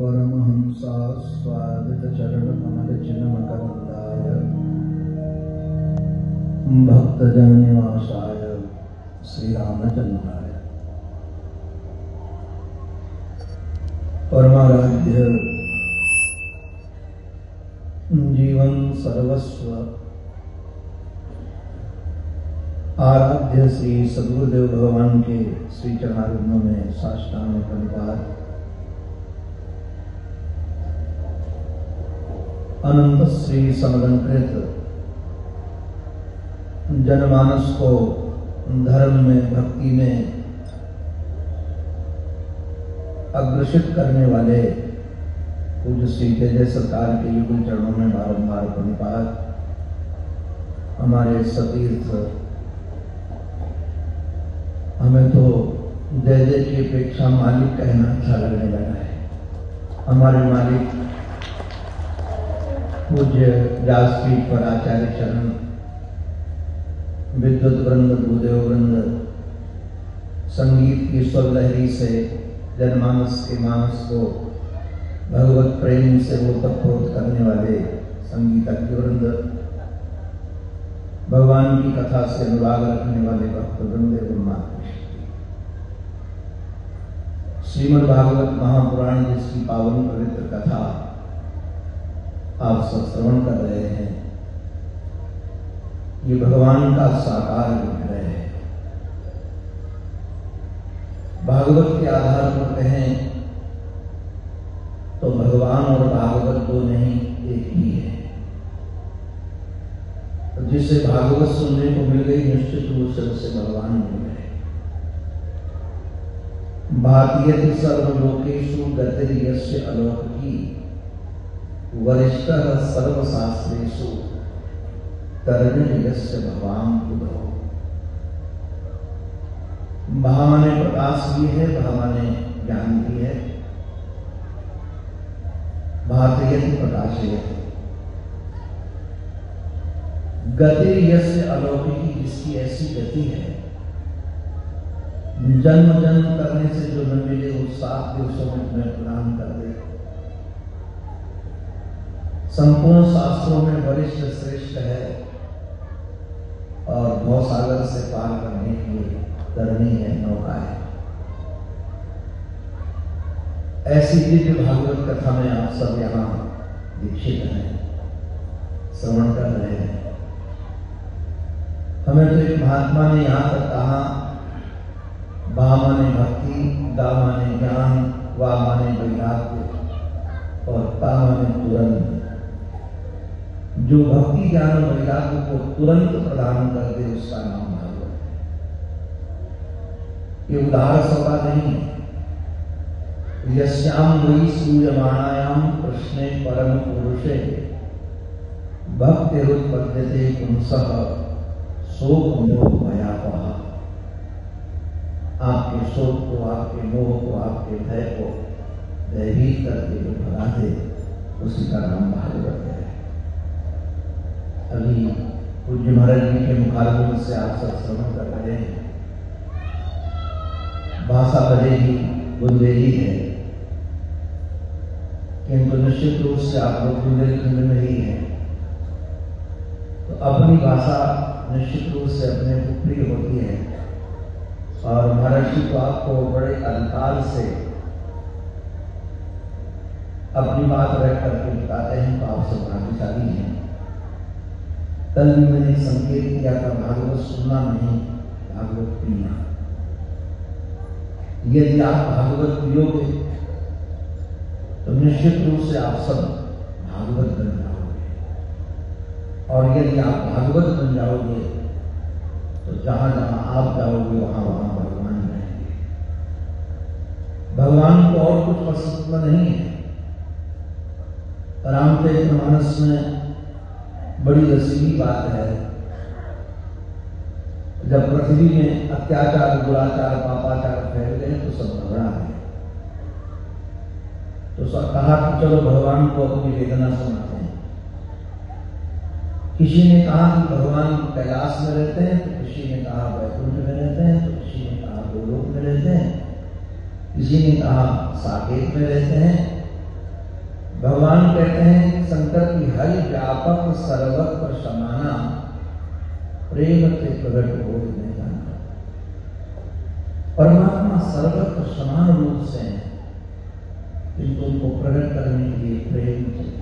परमहंसा स्वादित चरण कमल चिन्मकरंदाय भक्तजन निवासाय श्री रामचंद्राय परमाराध्य जीवन सर्वस्व आराध्य श्री सद्गुरुदेव भगवान के श्री चरणारविंदों में साष्टांग प्रणिपात। अनंत श्री समलंकृत जनमानस को धर्म में भक्ति में अग्रसित करने वाले पूज्य श्री जय सरकार के युगल चरणों में बारंबार प्रणिपात। हमारे सतीर्थ, हमें तो जय जय की अपेक्षा मालिक कहना अच्छा लगने लगा है। हमारे मालिक पूज्य व्यासपीठ पर आचार्य चरण, विद्वत वृंद, गुरुदेव वृंद, संगीत की स्वर लहरी से जनमानस के मानस को भगवत प्रेम से ओतप्रोत करने वाले संगीतज्ञ वृंद, भगवान की कथा से अनुराग रखने वाले भक्त वृंद एवं मातृ, श्रीमद् भागवत महापुराण जिसकी पावन पवित्र कथा आप सब श्रवण कर रहे हैं, ये भगवान का साकार विग्रह है। भागवत के आधार पर कहें तो भगवान और भागवत दो नहीं, एक ही है। तो जिसे भागवत सुनने को मिल गई, निश्चित रूप से उसे भगवान मिल गए। भातीयति सर्वलोकेषु गतिर्यस्य अलौकिकी वरिष्ठः सर्वशास्त्रेषु तरणिर्यस्य भवाम बुधौ। भा माने प्रकाश भी है, भा माने ज्ञान भी है। भातीयति प्रकाशयति, गति यस्य अलौकिकी, जिसकी ऐसी गति है जन्म जन्म करने से जो न मिले उस 7 दिवसों में तुम्हें प्रदान कर दे। संपूर्ण शास्त्रों में वरिष्ठ श्रेष्ठ है और भवसागर से पार करने की तरनी है, नौका है। ऐसी दिव्य भागवत कथा में आप सब यहाँ दीक्षित हैं, श्रवण कर रहे हैं। हमें तो एक महात्मा ने यहाँ तक कहा, भा माने भक्ति, गा माने ज्ञान, वा माने वैराग्य और ता माने तुरंत। जो भक्ति ज्ञान और वैराग्य को तुरंत प्रदान कर दे उसका नाम भागवत है। ये उदार सभा नहीं है। यस्याम वही सूयमाणायाम कृष्णे परम पुरुषे भक्तिरुत्पद्यते पुंसः शोक मोह भयावह। आपके शोक को, आपके मोह को, आपके भय को भयभीत करके जो भगा दे उसी का नाम भागवत है। अभी पूज्य महाराज जी के मुखारबिंद से आप सब श्रवण कर रहे हैं। भाषा भले ही बुंदेली है, किंतु निश्चित रूप से आप लोग बुंदेलखंड में ही हैं, तो अपनी भाषा निश्चित रूप से अपने को प्रिय होती है। और महाराज जी को आपको बड़े अधिकार से अपनी बात रख करके बताते हैं, तो आप सब भाग्यशाली हैं। कल भी मैंने एक संकेत किया था, भागवत सुनना नहीं, भागवत पीना। यदि आप भागवत पियोगे तो निश्चित रूप से आप सब भागवत बन जाओगे, और यदि आप भागवत बन जाओगे तो जहां जहां आप जाओगे वहां वहां भगवान रहेंगे। भगवान को और कुछ पसंद नहीं है। रामचरितमानस में बड़ी रसीली बात है, जब पृथ्वी में अत्याचार, दुराचार, पापाचार फैल गए तो सब घबरा गए। तो सब कहा कि चलो भगवान को अपनी वेदना सुनाते हैं। किसी ने कहा कि भगवान कैलाश में रहते हैं, तो किसी ने कहा वैकुंठ में रहते हैं, तो किसी ने कहा गोलोक में रहते हैं, किसी ने कहा साकेत में रहते हैं, कहते हैं शंकर की हरि व्यापक सर्वत्र समाना, प्रेम से प्रकट हो नहीं जाना। परमात्मा सर्वत्र समान रूप से है, किंतु उनको प्रकट करने के लिए प्रेम चाहिए।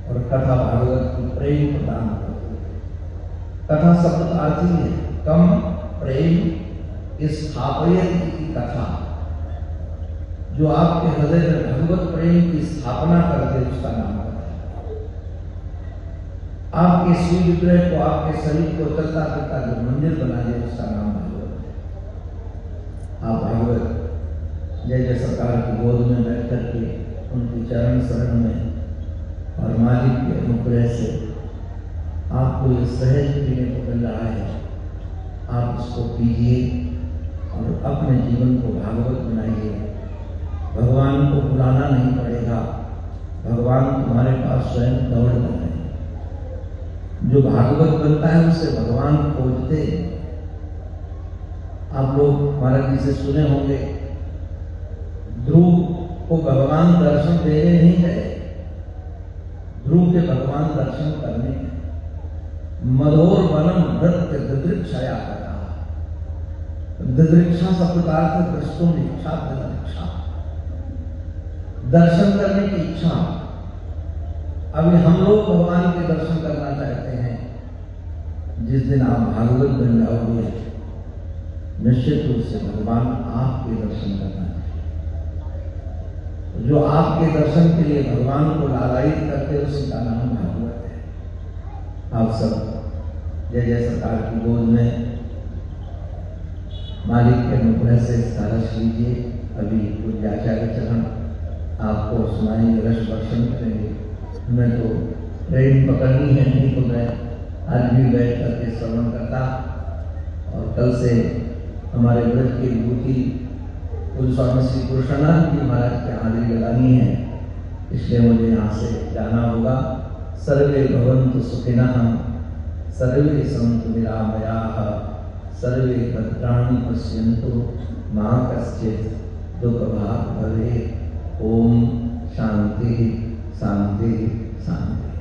और कथा भागवत की प्रेम प्रदान करती है। कथा शब्द का अर्थ ही है कम प्रेम स्थापयति की कथा। जो आपके हृदय में भगवत प्रेम की स्थापना कर दे उसका नाम कथा। आपके श्री विग्रह को, आपके शरीर को चलता फिरता जो मंदिर बना दे उसका नाम भागवत है। आप भागवत जय जय सरकार की गोद में बैठ करके उनके चरण शरण में और मालिक के अनुग्रह से आपको ये सहज पीने को मिल रहा है, आप इसको पीजिए और अपने जीवन को भागवत बनाइए। भगवान को बुलाना नहीं पड़ेगा, भगवान तुम्हारे पास स्वयं दौड़ कर आए। जो भागवत बनता है उससे भगवान खोजते। आप लोग महाराज जी से सुने होंगे, ध्रुव को भगवान दर्शन देने नहीं गए, ध्रुव के भगवान दर्शन करने मधोर वनम नृत्य दिदृक्षया करा। दिदृक्षा शब्द का अर्थ दृष्टों इच्छा, दिदृक्षा दर्शन करने की इच्छा। अभी हम लोग भगवान के दर्शन करना चाहते हैं। जिस दिन आप भागवत बन जाओगे निश्चित रूप से भगवान आपके दर्शन करना चाहिए। जो आपके दर्शन के लिए भगवान को लालायित करते उसी का नाम भागवत है। आप सब जय जय सरकार की गोद में मालिक के अनुग्रह से कारस लीजिए। अभी पूज्य आचार्य चरण आपको सुनाएंगे, रस वर्षण करेंगे। हमें तो ट्रेन पकड़नी है, नहीं तो मैं आज भी बैठ करके श्रवण करता। और कल से हमारे व्रत की विभूति पूज्य स्वामी श्री कृष्णानंद जी महाराज की हाजिरी लगानी है, इसलिए मुझे यहाँ से जाना होगा। सर्वे भवन्तु सुखिनः, सर्वे सन्तु निरामयाः, सर्वे भद्राणि पश्यन्तु मा कश्चित् दुःखभाग् भवेत्। ओम शांति शांति शांति।